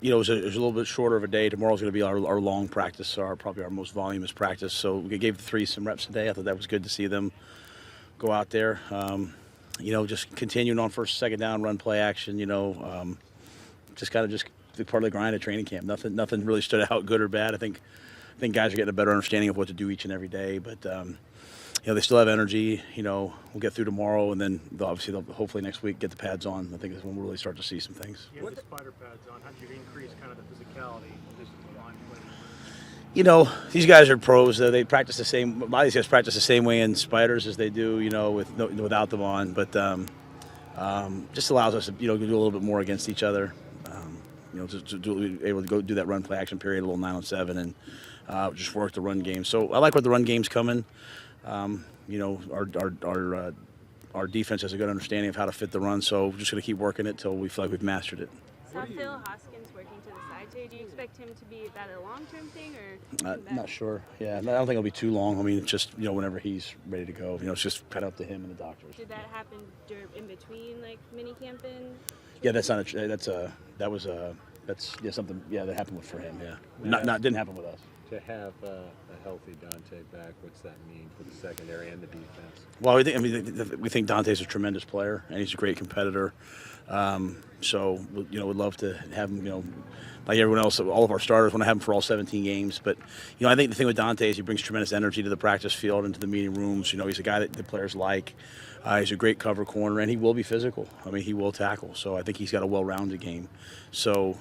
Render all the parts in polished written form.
It was a little bit shorter of a day. Tomorrow's going to be our long practice, probably our most voluminous practice. So we gave the three some reps today. I thought that was good to see them go out there. Just continuing on first, second down, run play action. Just kind of just part of the grind of training camp. Nothing really stood out, good or bad. I think guys are getting a better understanding of what to do each and every day. But they still have energy. We'll get through tomorrow, and then they'll hopefully next week get the pads on. I think is when we'll really start to see some things. You have the spider pads on. How did you increase kind of the physicality of this line play? These guys are pros. They practice the same. A lot of these guys practice the same way in spiders as they do, without them on. But just allows us to, do a little bit more against each other. To able to go do that run play action period, a little 9 on 7, and just work the run game. So I like where the run game's coming. Our defense has a good understanding of how to fit the run. So we're just going to keep working it till we feel like we've mastered it. Saw Phil Hoskins working to the side today. Do you expect him to be that a long-term thing, or? Not sure. Yeah, I don't think it'll be too long. I mean, it's just whenever he's ready to go. It's just kind of up to him and the doctors. Did that happen in between like mini camp and? Yeah, that's something. Yeah, that happened for him. Yeah, didn't happen with us. To have a healthy Donte back, what's that mean for the secondary and the defense? Well, we think Donte's a tremendous player, and he's a great competitor. So, we'd love to have him, like everyone else, all of our starters want to have him for all 17 games. But, I think the thing with Donte is he brings tremendous energy to the practice field and to the meeting rooms. He's a guy that the players like. He's a great cover corner, and he will be physical. I mean, he will tackle. So I think he's got a well-rounded game. So,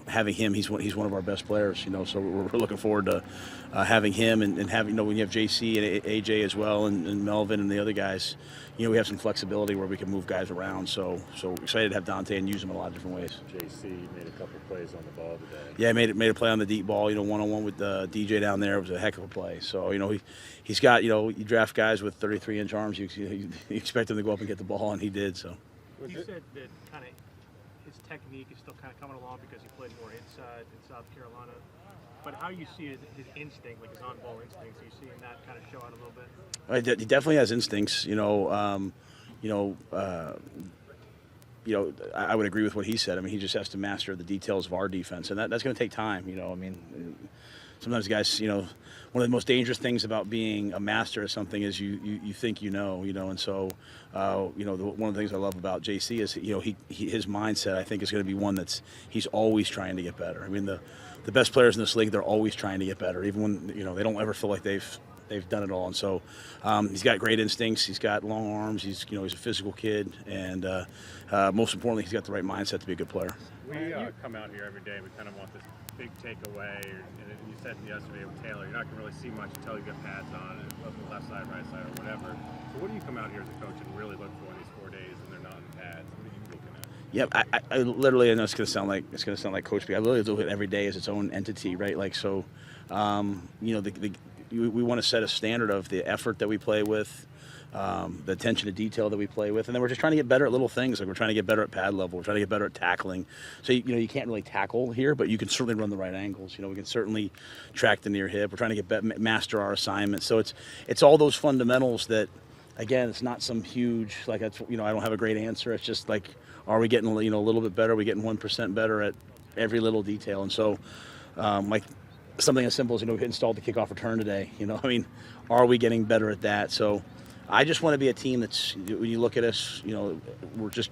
having him, he's one of our best players. So we're looking forward to having him and having. When you have JC and AJ as well, and Melvin and the other guys, we have some flexibility where we can move guys around. So excited to have Donte and use him in a lot of different ways. JC made a couple plays on the ball today. Yeah, made a play on the deep ball. One-on-one with DJ down there. It was a heck of a play. So he's got. You draft guys with 33-inch arms. You expect him to go up and get the ball, and he did. So. You said that kind of his technique is still kind of coming along because he played more inside in South Carolina. But how you see his instinct, like his on-ball instincts, are you seeing that kind of show out a little bit? He definitely has instincts. I would agree with what he said. I mean, he just has to master the details of our defense, and that's going to take time. Sometimes guys, one of the most dangerous things about being a master of something is you think and so one of the things I love about JC is his mindset I think is going to be one he's always trying to get better. I mean the best players in this league, they're always trying to get better, even when they don't ever feel like they've done it all. And so he's got great instincts. He's got long arms. He's a physical kid, and most importantly, he's got the right mindset to be a good player. We come out here every day. We kind of want this big takeaway. And you said yesterday with Taylor, you're not going to really see much until you get pads on, left side, right side, or whatever. So what do you come out here as a coach and really look for in these 4 days when they're not in pads? What are you looking at? Yeah, I literally, I know it's going to sound like Coach B. I literally look at every day as its own entity, right? Like so, we want to set a standard of the effort that we play with, the attention to detail that we play with, and then we're just trying to get better at little things. Like we're trying to get better at pad level. We're trying to get better at tackling. So you can't really tackle here, but you can certainly run the right angles. We can certainly track the near hip. We're trying to get master our assignment. So it's all those fundamentals that, again, it's not some huge I don't have a great answer. It's just like, are we getting a little bit better? Are we getting 1% better at every little detail? And so, like something as simple as we installed the kickoff return today. Are we getting better at that? So I just want to be a team that's, when you look at us, we're just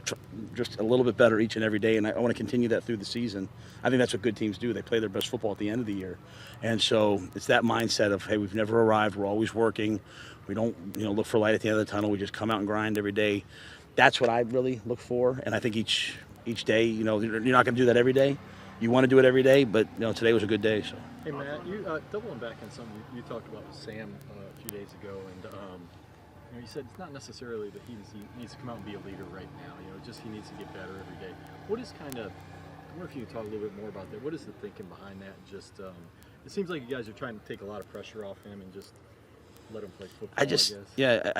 a little bit better each and every day, and I want to continue that through the season. I think that's what good teams do. They play their best football at the end of the year, and so it's that mindset of, hey, we've never arrived. We're always working. We don't look for light at the end of the tunnel. We just come out and grind every day. That's what I really look for, and I think each day, you're not going to do that every day. You want to do it every day, but today was a good day. So. Hey Matt, you doubling back on something you talked about with Sam a few days ago, and you said it's not necessarily that he needs to come out and be a leader right now. Just he needs to get better every day. What is I wonder if you can talk a little bit more about that. What is the thinking behind that? Just it seems like you guys are trying to take a lot of pressure off him and just let him play football. I guess. Yeah.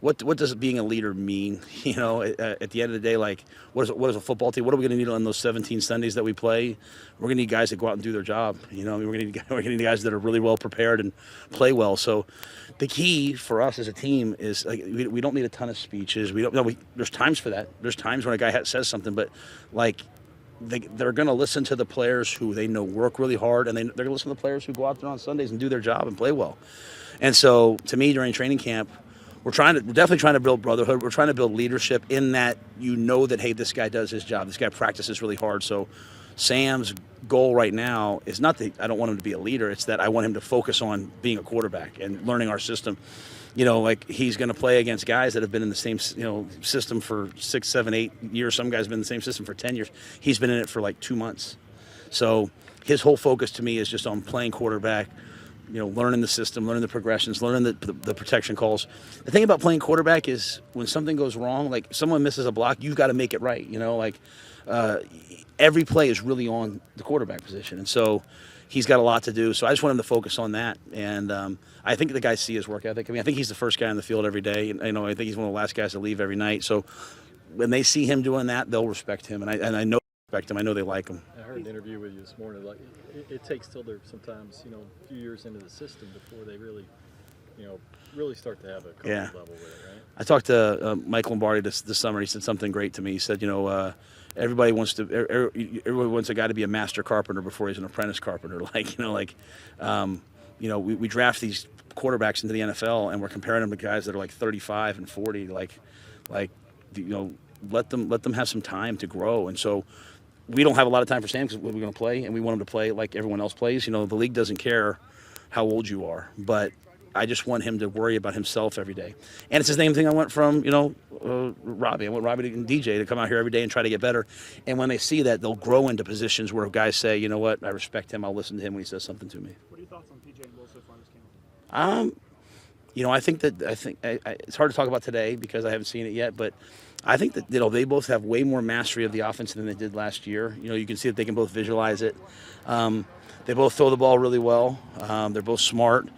what does being a leader mean? You know, at the end of the day, like, what is a football team? What are we going to need on those 17 Sundays that we play? We're going to need guys that go out and do their job. You know, we're going to need guys that are really well prepared and play well. So the key for us as a team is, like, we don't need a ton of speeches. There's times for that. There's times when a guy says something, but, like, they're going to listen to the players who they know work really hard, and they're going to listen to the players who go out there on Sundays and do their job and play well. And so, to me, during training camp, we're definitely trying to build brotherhood. We're trying to build leadership in that, that, hey, this guy does his job. This guy practices really hard. So Sam's goal right now is not that I don't want him to be a leader. It's that I want him to focus on being a quarterback and learning our system. You know, like, he's going to play against guys that have been in the same, system for 6, 7, 8 years. Some guys have been in the same system for 10 years. He's been in it for like 2 months. So his whole focus to me is just on playing quarterback, learning the system, learning the progressions, learning the protection calls. The thing about playing quarterback is when something goes wrong, like someone misses a block, you've got to make it right. Every play is really on the quarterback position. And so he's got a lot to do. So I just want him to focus on that. And I think the guys see his work ethic. I mean, I think he's the first guy on the field every day. And, I think he's one of the last guys to leave every night. So when they see him doing that, they'll respect him. And I know they respect him. I know they like him. I heard an interview with you this morning. Like, it takes till they're sometimes, a few years into the system before they really, really start to have a comfort level with it, right? I talked to Mike Lombardi this summer. He said something great to me. He said, everybody wants a guy to be a master carpenter before he's an apprentice carpenter. We draft these quarterbacks into the NFL and we're comparing them to guys that are like 35 and 40. Let them have some time to grow. And so we don't have a lot of time for Sam because we're going to play, and we want him to play like everyone else plays. The league doesn't care how old you are, but I just want him to worry about himself every day. And it's the same thing I want from, Robbie. I want Robbie and DJ to come out here every day and try to get better. And when they see that, they'll grow into positions where guys say, you know what, I respect him. I'll listen to him when he says something to me. What are your thoughts on PJ and Will so far this game? I think it's hard to talk about today because I haven't seen it yet, but I think that they both have way more mastery of the offense than they did last year. You can see that they can both visualize it. They both throw the ball really well. They're both smart.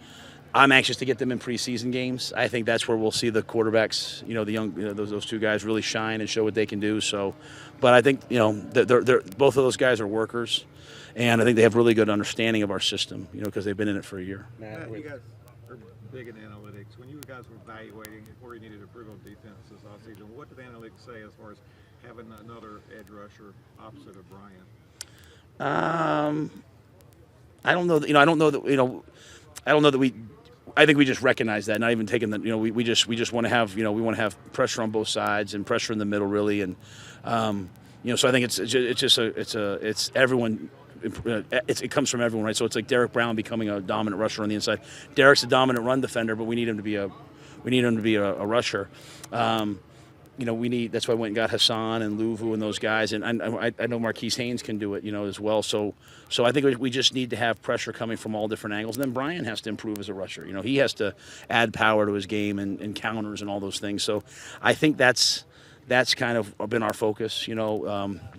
I'm anxious to get them in preseason games. I think that's where we'll see the quarterbacks, the young, those two guys really shine and show what they can do. So, but I think they're both of those guys are workers, and I think they have really good understanding of our system, because they've been in it for a year. Matt, you guys are big in analytics. When you guys were evaluating where you needed to improve on defense this offseason, what did the analytics say as far as having another edge rusher opposite of Brian? I don't know that we. I think we just recognize that, not even taking the. We just want to have. We want to have pressure on both sides and pressure in the middle, really, and So I think it's everyone. It comes from everyone, right? So it's like Derek Brown becoming a dominant rusher on the inside. Derek's a dominant run defender, but we need him to be a rusher. That's why I went and got Hassan and Luvu and those guys, and I know Marquise Haynes can do it, as well. So I think we just need to have pressure coming from all different angles. And then Brian has to improve as a rusher. He has to add power to his game and counters and all those things. So I think that's kind of been our focus,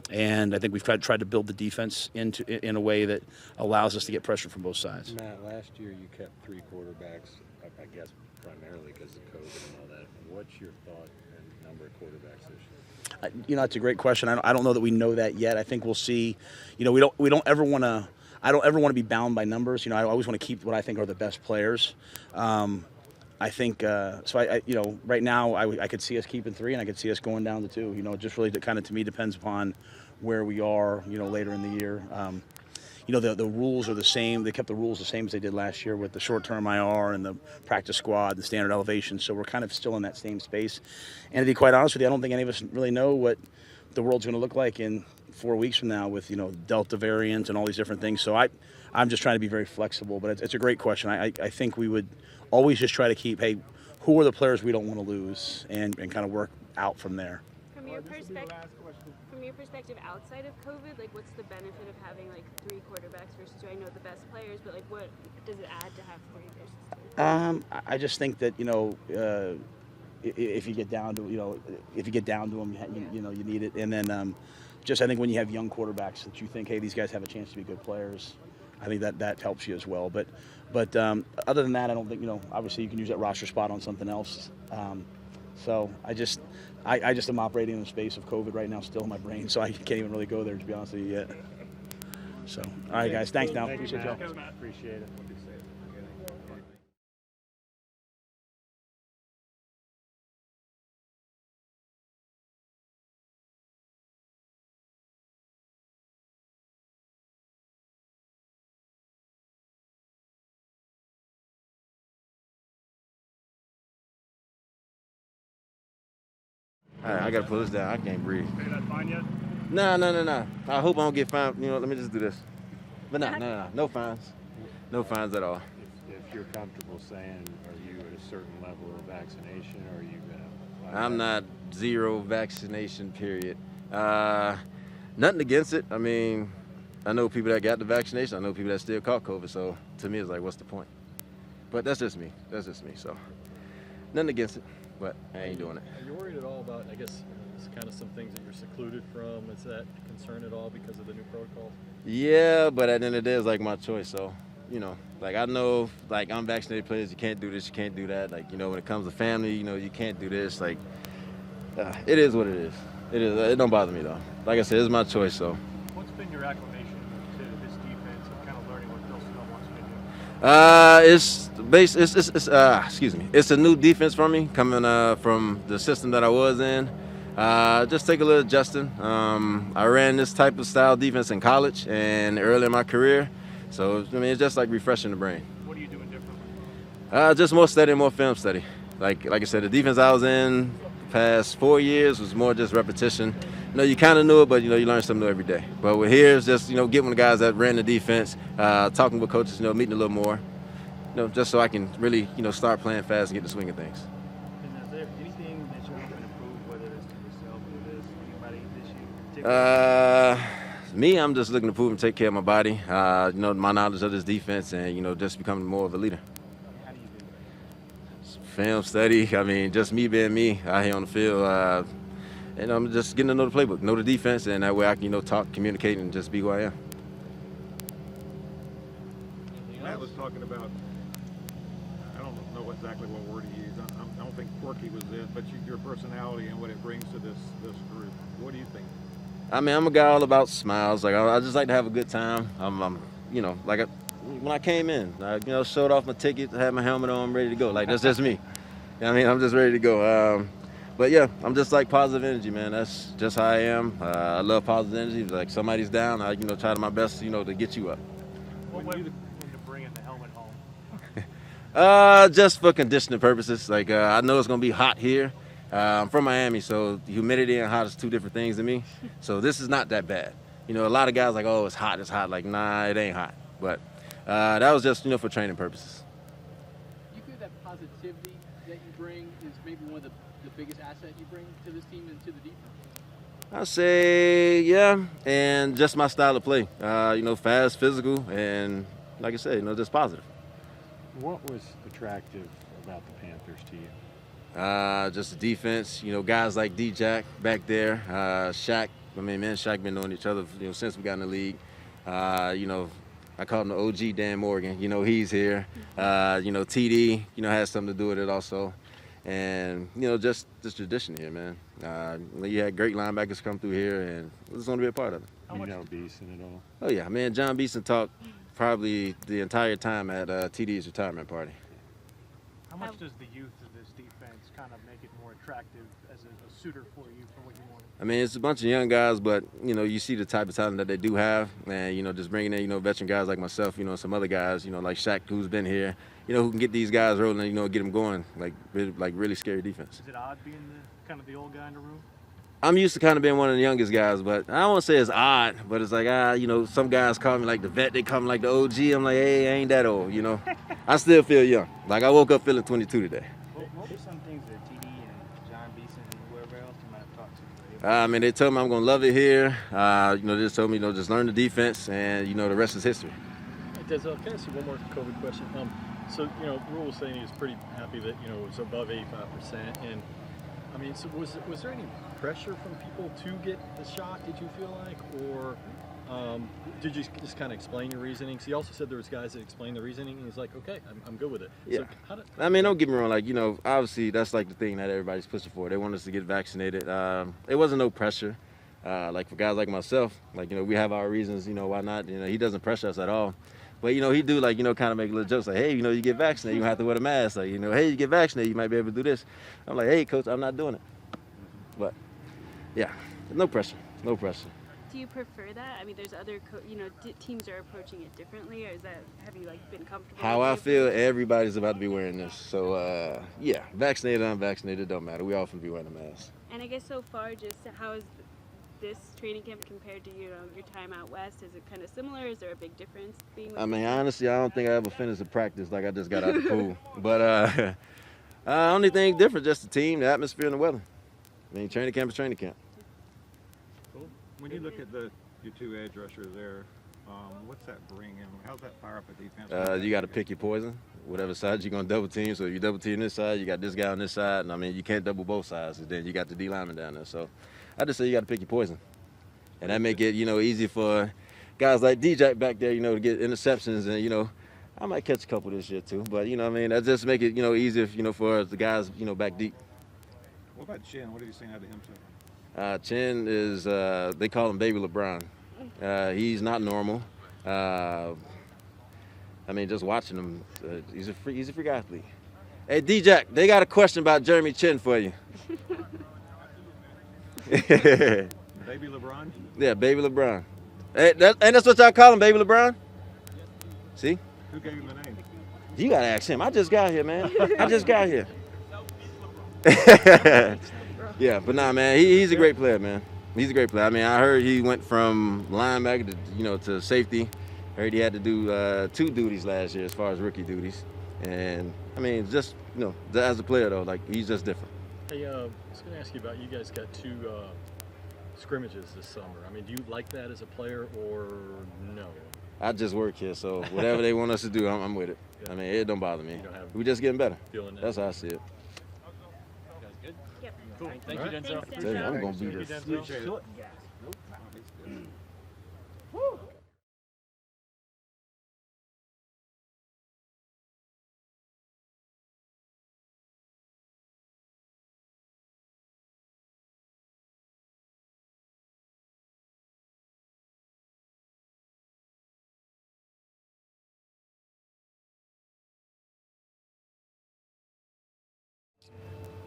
and I think we've tried to build the defense in a way that allows us to get pressure from both sides. Matt, last year you kept 3 quarterbacks, I guess primarily because of COVID and all that. What's your thought and number of quarterbacks this year? That's a great question. I don't know that we know that yet. I think we'll see. I don't ever want to be bound by numbers. I always want to keep what I think are the best players. I think so. Right now I could see us keeping 3, and I could see us going down to 2. It just really to me depends upon where we are. Later in the year. The rules are the same. They kept the rules the same as they did last year with the short-term IR and the practice squad, the standard elevation. So we're kind of still in that same space. And to be quite honest with you, I don't think any of us really know what the world's going to look like in 4 weeks from now with Delta variant and all these different things. So I'm just trying to be very flexible. But it's a great question. I think we would always just try to keep, hey, who are the players we don't want to lose, and kind of work out from there. From your perspective, outside of COVID, what's the benefit of having 3 quarterbacks versus 2? I know the best players, but what does it add to have 3 versus 2? I just think that if you get down to them, you need it, and then I think when you have young quarterbacks that you think, hey, these guys have a chance to be good players, I think that helps you as well. But other than that, I don't think obviously you can use that roster spot on something else. So I just am operating in the space of COVID right now, still in my brain, so I can't even really go there, to be honest with you, yet. So, all right, guys, thanks now. Appreciate y'all. Appreciate it. All right, I gotta pull this down. I can't breathe. You're not fine yet? No. I hope I don't get fined. You know, let me just do this. But no fines. No fines at all. If you're comfortable saying, are you at a certain level of vaccination, or are you gonna? I'm not zero vaccination, period. Nothing against it. I mean, I know people that got the vaccination. I know people that still caught COVID. So to me, it's like, what's the point? But that's just me. So nothing against it. But I ain't doing it. Are you worried at all about, I guess, it's kind of some things that you're secluded from? Is that a concern at all because of the new protocols? Yeah, but at the end of the day, it's like my choice. So, you know, like I know, like unvaccinated players, you can't do this, you can't do that. Like, you know, when it comes to family, you know, you can't do this. Like, it is what it is. It don't bother me though. Like I said, it's my choice. So. What's been your acclimation to this defense and kind of learning what Bill Snow wants you to do? Excuse me. It's a new defense for me, coming from the system that I was in. Just take a little adjusting. I ran this type of style defense in college and early in my career. So, I mean, it's just like refreshing the brain. What are you doing differently? Just more study, more film study. Like I said, the defense I was in the past 4 years was more just repetition. You know, you kind of knew it, but, you know, you learn something new every day. But with here, it's just, you know, getting with the guys that ran the defense, talking with coaches, you know, meeting a little more, you know, just so I can really, you know, start playing fast and get the swing of things. Is there anything that you're hoping to improve, whether it's to yourself or this, anybody this year? Me, I'm just looking to prove and take care of my body, you know, my knowledge of this defense and, you know, just becoming more of a leader. How do you do that? Film study, I mean, just me being me out here on the field. And I'm just getting to know the playbook, know the defense, and that way I can, you know, talk, communicate, and just be who I am. Matt was talking about, I don't know exactly what word he used. I don't think quirky was it, but your personality and what it brings to this group. What do you think? I mean, I'm a guy all about smiles. Like, I just like to have a good time. I'm you know, like when I came in, I, you know, showed off my ticket, had my helmet on, I'm ready to go. Like, that's just me. You know what I mean, I'm just ready to go. But yeah, I'm just like positive energy, man. That's just how I am. I love positive energy. Like somebody's down, I, you know, try to my best, you know, to get you up. What way to bring in the helmet home? Just for conditioning purposes. Like, I know it's gonna be hot here. I'm from Miami, so humidity and hot is two different things to me. So this is not that bad. You know, a lot of guys like, oh, it's hot. Like, nah, it ain't hot. But that was just, you know, for training purposes. Do you feel that positivity that you bring is maybe one of the biggest asset you bring to this team and to the defense? I'll say, yeah, and just my style of play. You know, fast, physical, and like I said, you know, just positive. What was attractive about the Panthers to you? Just the defense, you know, guys like D-Jack back there, Shaq. I mean, man, Shaq been knowing each other, you know, since we got in the league. You know, I call him the OG Dan Morgan. You know, he's here. You know, TD, you know, has something to do with it also. And, you know, just this tradition here, man. You had great linebackers come through here, and we just want to be a part of it. You know Beeson at all? Oh, yeah. Man, John Beeson talked probably the entire time at TD's retirement party. How much does the youth of this defense kind of make it more attractive as a suitor for you for what you want? I mean, it's a bunch of young guys, but, you know, you see the type of talent that they do have. And, you know, just bringing in, you know, veteran guys like myself, you know, some other guys, you know, like Shaq, who's been here, you know, who can get these guys rolling and, you know, get them going, like really scary defense. Is it odd being kind of the old guy in the room? I'm used to kind of being one of the youngest guys, but I don't want to say it's odd, but it's like, you know, some guys call me like the vet, they call me like the OG. I'm like, hey, I ain't that old, you know. I still feel young. Like, I woke up feeling 22 today. What were some things that TD and John Beeson and whoever else you might have talked to? I mean, they told me I'm going to love it here. You know, they just told me, you know, just learn the defense, and, you know, the rest is history. Hey, Denzel, can I ask you one more COVID question? So, you know, Rhule was saying he was pretty happy that, you know, it was above 85%. And, I mean, so was there any pressure from people to get the shot, did you feel like? Or Did you just kind of explain your reasoning? He also said there was guys that explained the reasoning, and he's like, okay, I'm good with it. Yeah. So I mean, don't get me wrong. Like, obviously that's like the thing that everybody's pushing for. They want us to get vaccinated. It wasn't no pressure. Like for guys like myself, like, we have our reasons, why not. He doesn't pressure us at all. But, he do like, kind of make little jokes like, hey, you get vaccinated, you don't have to wear the mask. Like, hey, you get vaccinated, you might be able to do this. I'm like, hey, coach, I'm not doing it. But, yeah, no pressure, no pressure. Do you prefer that? I mean, there's other, teams are approaching it differently, or have you been comfortable? How I feel, everybody's about to be wearing this. So, yeah, vaccinated, unvaccinated, don't matter. We all finna be wearing a mask. And I guess so far, just how is this training camp compared to your time out west? Is it kind of similar? Is there a big difference? I mean, honestly, I don't think I ever finished a practice like I just got out of the pool. But only thing different, just the team, the atmosphere, and the weather. I mean, training camp is training camp. Cool. When you look at your two edge rushers there, what's that bring in? How's that fire up a defense? You got to pick your poison, whatever side you're going to double team. So if you double team this side, you got this guy on this side. And I mean, you can't double both sides. And then you got the D lineman down there. So I just say you got to pick your poison. And that make it, easy for guys like DJ back there, to get interceptions. And, I might catch a couple this year too. But, that just make it, easier, for the guys, back deep. What about Chin? What have you seen out of him so far? Chin is, they call him Baby LeBron. He's not normal. I mean, just watching him, he's a freak athlete. Hey, D-Jack, they got a question about Jeremy Chin for you. Baby LeBron? Yeah, Baby LeBron. Hey, that's what y'all call him, Baby LeBron? See? Who gave him the name? You got to ask him. I just got here, man. I just got here. Yeah, but nah, man, he's a great player, man. He's a great player. I mean, I heard he went from linebacker to, to safety. I heard he had to do 2 duties last year as far as rookie duties. And, I mean, just, as a player, though, like, he's just different. Hey, I was going to ask you about, you guys got 2 scrimmages this summer. I mean, do you like that as a player or no? I just work here, so whatever they want us to do, I'm with it. Yeah. I mean, it don't bother me. We're just getting better. That's how I see it. Cool. Thank you, Denzel. Thanks, Denzel. I'm going to be this.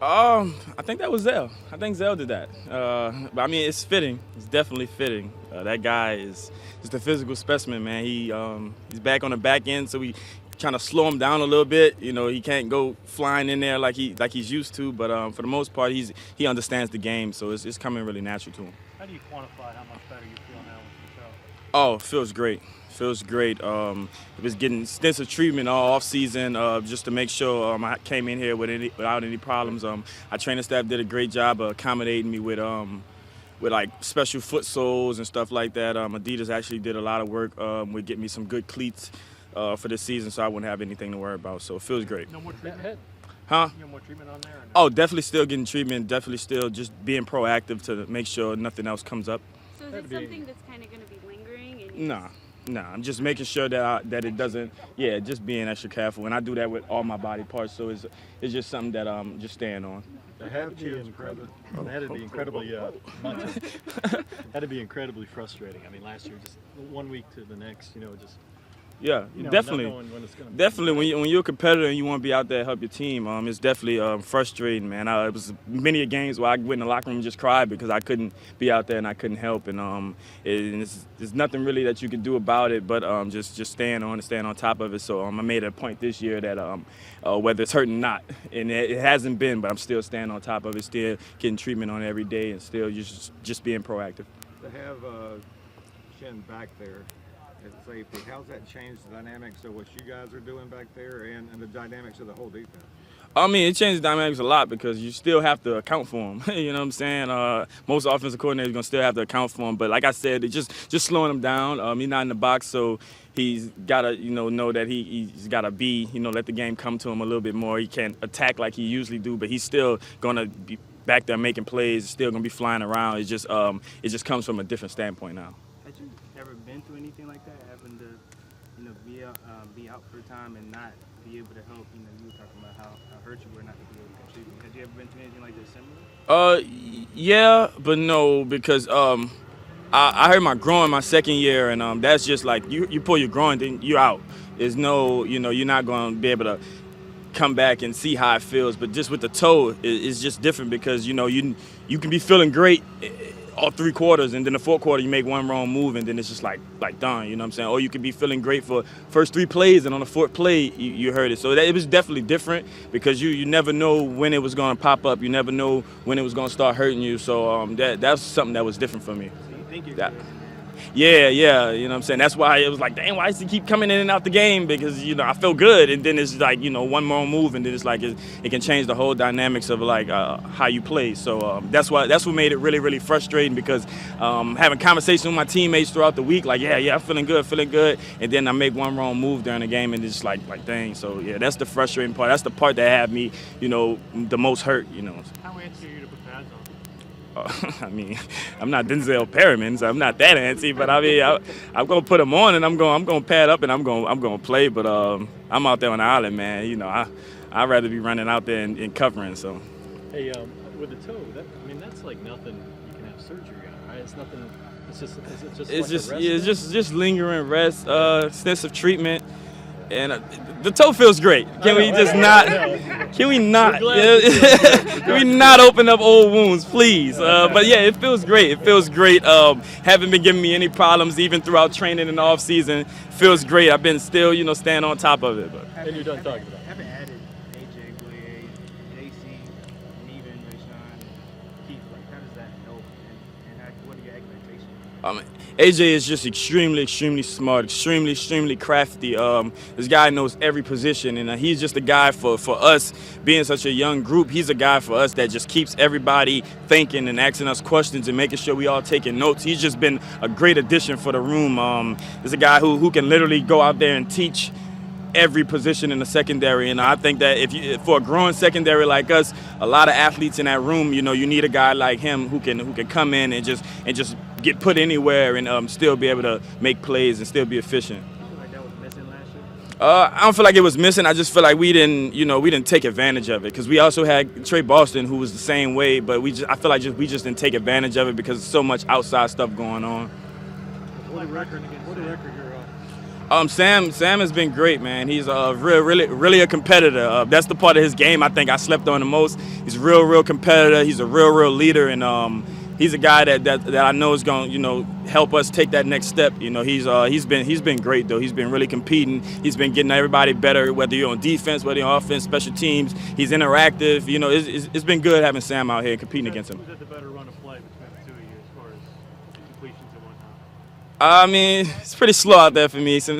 I think that was Zell. I think Zell did that. But I mean, it's fitting. It's definitely fitting. That guy is just a physical specimen, man. He's back on the back end, so we trying to slow him down a little bit. He can't go flying in there like he's used to. But for the most part, he understands the game, so it's coming really natural to him. How do you quantify how much better you feel now with the show? Oh, it feels great. Feels great. It was getting extensive treatment all off season just to make sure I came in here without any problems. Our training staff did a great job of accommodating me with like special foot soles and stuff like that. Adidas actually did a lot of work with getting me some good cleats for this season, so I wouldn't have anything to worry about. So it feels great. No more treatment? Huh? No more treatment on there? Or no? Oh, definitely still getting treatment. Definitely still just being proactive to make sure nothing else comes up. So is it something that's kind of going to be lingering? And I'm just making sure that it doesn't. Yeah, just being extra careful, and I do that with all my body parts. So it's just something that I'm just staying on. It had to be incredible. It had to be incredibly. Had to be incredibly frustrating. I mean, last year, just 1 week to the next, just. Yeah, definitely. Definitely, when you're a competitor and you want to be out there to help your team, it's definitely frustrating, man. It was many games where I went in the locker room and just cried because I couldn't be out there and I couldn't help. And there's nothing really that you can do about it, but just staying on top of it. So I made a point this year that whether it's hurting or not, and it hasn't been, but I'm still staying on top of it, still getting treatment on it every day, and still just being proactive. To have Chin back there at safety, how's that changed the dynamics of what you guys are doing back there and the dynamics of the whole defense? I mean, it changes the dynamics a lot because you still have to account for him. You know what I'm saying? Most offensive coordinators are going to still have to account for him. But like I said, it's just slowing him down. He's not in the box, so he's got to, know that he's got to be, let the game come to him a little bit more. He can't attack like he usually do, but he's still going to be back there making plays, still going to be flying around. It just comes from a different standpoint now. Had you ever been through anything like that, having to, be out for a time and not be able to help? You were talking about how hurt you were not to be able to contribute. Had you ever been through anything like this similar? Yeah, but no, because I hurt my groin my second year, and that's just like you pull your groin, then you're out. There's no, you're not going to be able to come back and see how it feels. But just with the toe, it's just different because you can be feeling great all 3 quarters, and then the 4th quarter you make one wrong move, and then it's just like done. You know what I'm saying? Or you could be feeling great for first 3 plays, and on the 4th play you hurt it. So it was definitely different because you never know when it was going to pop up. You never know when it was going to start hurting you. So that's something that was different for me. So you think you're that, good? Yeah, you know what I'm saying? That's why it was like, dang, why does he keep coming in and out the game? Because, I feel good, and then it's like, one more move, and then it's like it can change the whole dynamics of like how you play. So that's what made it really, really frustrating because having conversations with my teammates throughout the week, like, yeah, I'm feeling good, and then I make one wrong move during the game, and it's like dang. So, yeah, that's the frustrating part. That's the part that had me, the most hurt, How antsy are you to put pads on? I mean, I'm not Denzel Perryman, so I'm not that antsy. But I mean, I'm gonna put them on, and I'm gonna pad up, and I'm gonna play. But I'm out there on the island, man. I'd rather be running out there and covering. So. Hey, with the toe, that's like nothing you can have surgery on, right? It's nothing. It's just lingering rest, extensive treatment. And the toe feels great. Can we just not? Can we not? Can we not open up old wounds, please? But yeah, it feels great. It feels great. Haven't been giving me any problems even throughout training and off season. Feels great. I've been still, staying on top of it. But. And you're done talking about it. Haven't added AJ, Boye, JC, and even Rashawn and Keith. Like, how does that help? And what are your expectations? AJ is just extremely, extremely smart, extremely, extremely crafty. This guy knows every position, and he's just a guy for us, being such a young group, he's a guy for us that just keeps everybody thinking and asking us questions and making sure we all taking notes. He's just been a great addition for the room. He's a guy who can literally go out there and teach every position in the secondary, and I think that for a growing secondary like us, a lot of athletes in that room, you need a guy like him who can come in and just get put anywhere and still be able to make plays and still be efficient. You feel like that was missing last year? I don't feel like it was missing. I just feel like we didn't take advantage of it because we also had Trey Boston who was the same way, but I feel like we just didn't take advantage of it because there's so much outside stuff going on. What record you're on? Sam has been great, man. He's really a competitor. That's the part of his game I think I slept on the most. He's a real competitor. He's a real leader, and he's a guy that I know is going to help us take that next step. He's been great though. He's been really competing. He's been getting everybody better, whether you're on defense, whether you're on offense, special teams. He's interactive. It's been good having Sam out here competing against him. Who's had the better run of play between the two of you as far as completions and whatnot? I mean, it's pretty slow out there for me, so,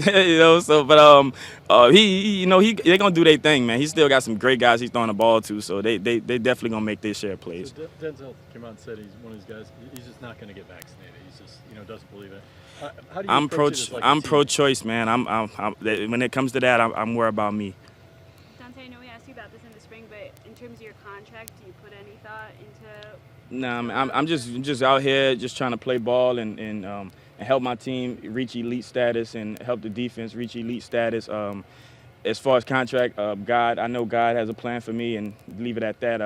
but they're gonna do their thing, man. He's still got some great guys he's throwing the ball to, so they definitely gonna make their share of plays. So Denzel came out and said he's one of these guys. He's just not gonna get vaccinated. He's just doesn't believe it. How do you I'm pro-choice, man. When it comes to that, I'm worried about me. Donte, I know we asked you about this in the spring, but in terms of your contract, do you put any thought into? Nah, I'm just out here just trying to play ball and help my team reach elite status and help the defense reach elite status. As far as contract, I know God has a plan for me, and leave it at that.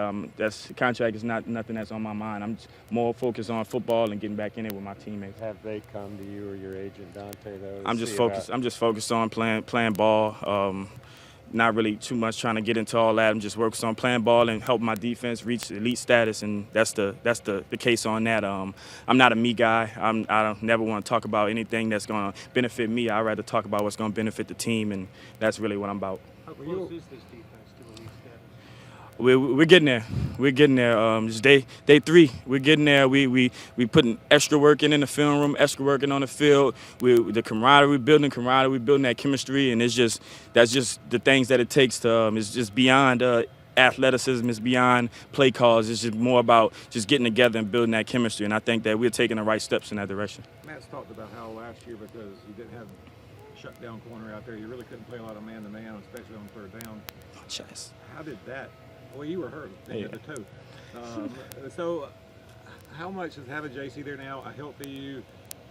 Contract is not nothing that's on my mind. I'm just more focused on football and getting back in it with my teammates. Have they come to you or your agent Donte though? I'm just focused on playing ball. Not really too much trying to get into all that. I'm just focused on playing ball and help my defense reach elite status, and that's the case on that. I'm not a me guy. I don't never want to talk about anything that's going to benefit me. I'd rather talk about what's going to benefit the team, and that's really what I'm about. How close is this defense to elite status? We're getting there. We're getting there. Just day 3. We're getting there. We putting extra work in the film room, extra working on the field. The camaraderie we're building that chemistry, and that's just the things that it takes to. It's just beyond athleticism. It's beyond play calls. It's just more about just getting together and building that chemistry. And I think that we're taking the right steps in that direction. Matt's talked about how last year, because you didn't have shutdown corner out there, you really couldn't play a lot of man-to-man, especially on 3rd down. Chess. How did that? Well, you were hurt Yeah. at the toe. So how much is having JC there now a help to you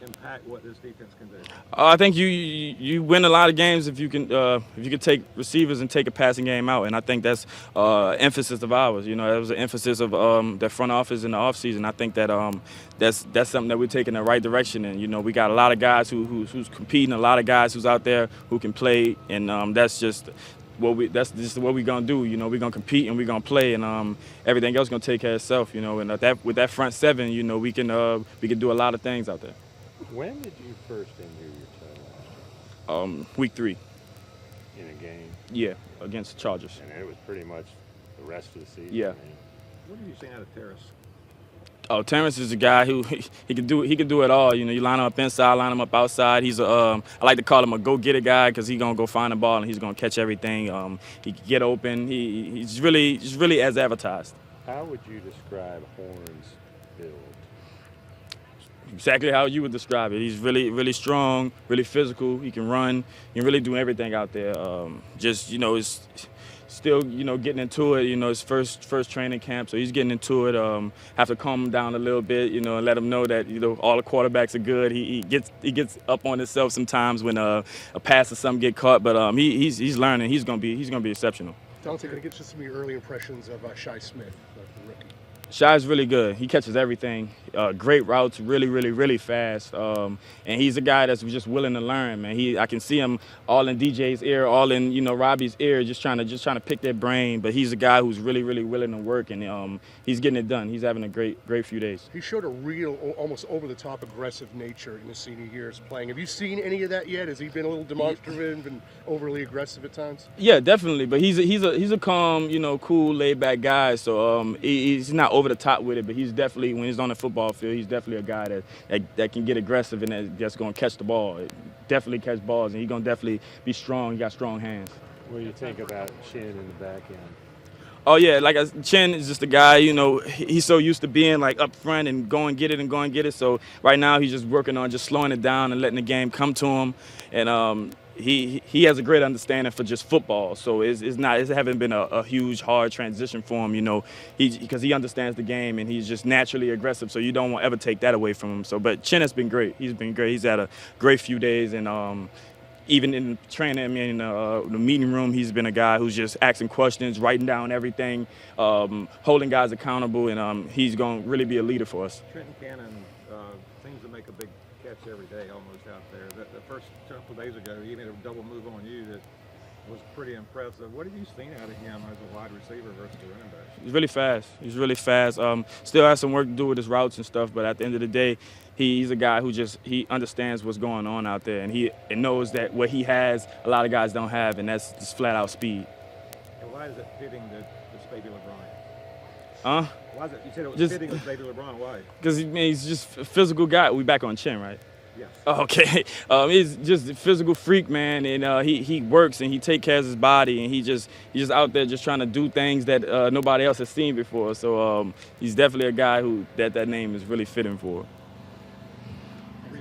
impact what this defense can do? I think you win a lot of games if you can take receivers and take a passing game out, and I think that's emphasis of ours. You know, that was an emphasis of the front office in the offseason. I think that that's something that we're taking in the right direction. And you know, we got a lot of guys who's competing, a lot of guys who's out there who can play, and that's just what we're gonna do. You know, we're gonna compete and we're gonna play, and everything else gonna take care of itself. You know, and with that front seven, you know, we can do a lot of things out there. When did you first injure your toe last year? Week 3. In a game? Yeah, against the Chargers. And it was pretty much the rest of the season. Yeah. I mean, What have you seen out of Terrace? Oh, Terrence is a guy who he can do it all. You know, you line him up inside, line him up outside. He's I like to call him a go-getter guy because he's gonna go find the ball and he's gonna catch everything. He can get open. He's really as advertised. how would you describe Horn's build? Exactly how you would describe it. He's really strong, really physical. He can run. He can really do everything out there. Just, you know, it's still, you know, getting into it. You know, his first training camp, so he's getting into it. Have to calm him down a little bit, you know, and let him know that, you know, all the quarterbacks are good. He gets up on himself sometimes when a pass or something get caught, but he's learning. He's gonna be exceptional. Donte, can I get you some of your early impressions of Shi Smith, the rookie? Shi's really good. He catches everything. Great routes, really fast. And he's a guy that's just willing to learn, man. I can see him all in DJ's ear, all in, you know, Robbie's ear, just trying to pick their brain. But he's a guy who's really willing to work, and he's getting it done. He's having a great few days. He showed a real, almost over-the-top aggressive nature in his senior years playing. Have you seen any of that yet? Has he been a little demonstrative and overly aggressive at times? Yeah, definitely. But he's a calm, you know, cool, laid-back guy. So he's not over the top with it, but he's definitely, when he's on the football field, he's definitely a guy that can get aggressive and that's going to catch the ball. Definitely catch balls, and he's going to definitely be strong. He got strong hands. What do you think about Chin in the back end? Oh yeah, Chin is just a guy, you know, he's so used to being like up front and go and get it. So right now he's just working on just slowing it down and letting the game come to him. And he has a great understanding for just football. So it haven't been a huge hard transition for him, you know, because he understands the game and he's just naturally aggressive. So you don't want to ever take that away from him. So, but Chin has been great. He's been great. He's had a great few days, and even in training, I mean, the meeting room, he's been a guy who's just asking questions, writing down everything, holding guys accountable, and he's going to really be a leader for us. Trenton Cannon seems to make a big catch every day almost out there. The first couple of days ago, he made a double move on you that was pretty impressive. What have you seen out of him as a wide receiver versus the running back? He's really fast. He's really fast. Still has some work to do with his routes and stuff, but at the end of the day, he's a guy who he understands what's going on out there, and he knows that what he has, a lot of guys don't have, and that's just flat-out speed. And why is it fitting this baby LeBron? Huh? Why is it? You said it was fitting with baby LeBron. Why? Because he's just a physical guy. We back on Chin, right? Yes. Okay. He's just a physical freak, man, and he works and he takes care of his body, and he's just out there just trying to do things that nobody else has seen before. So he's definitely a guy who that name is really fitting for.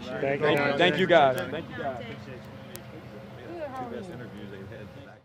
Thank you. Thank you guys. Thank you guys. Two best interviews they've had back.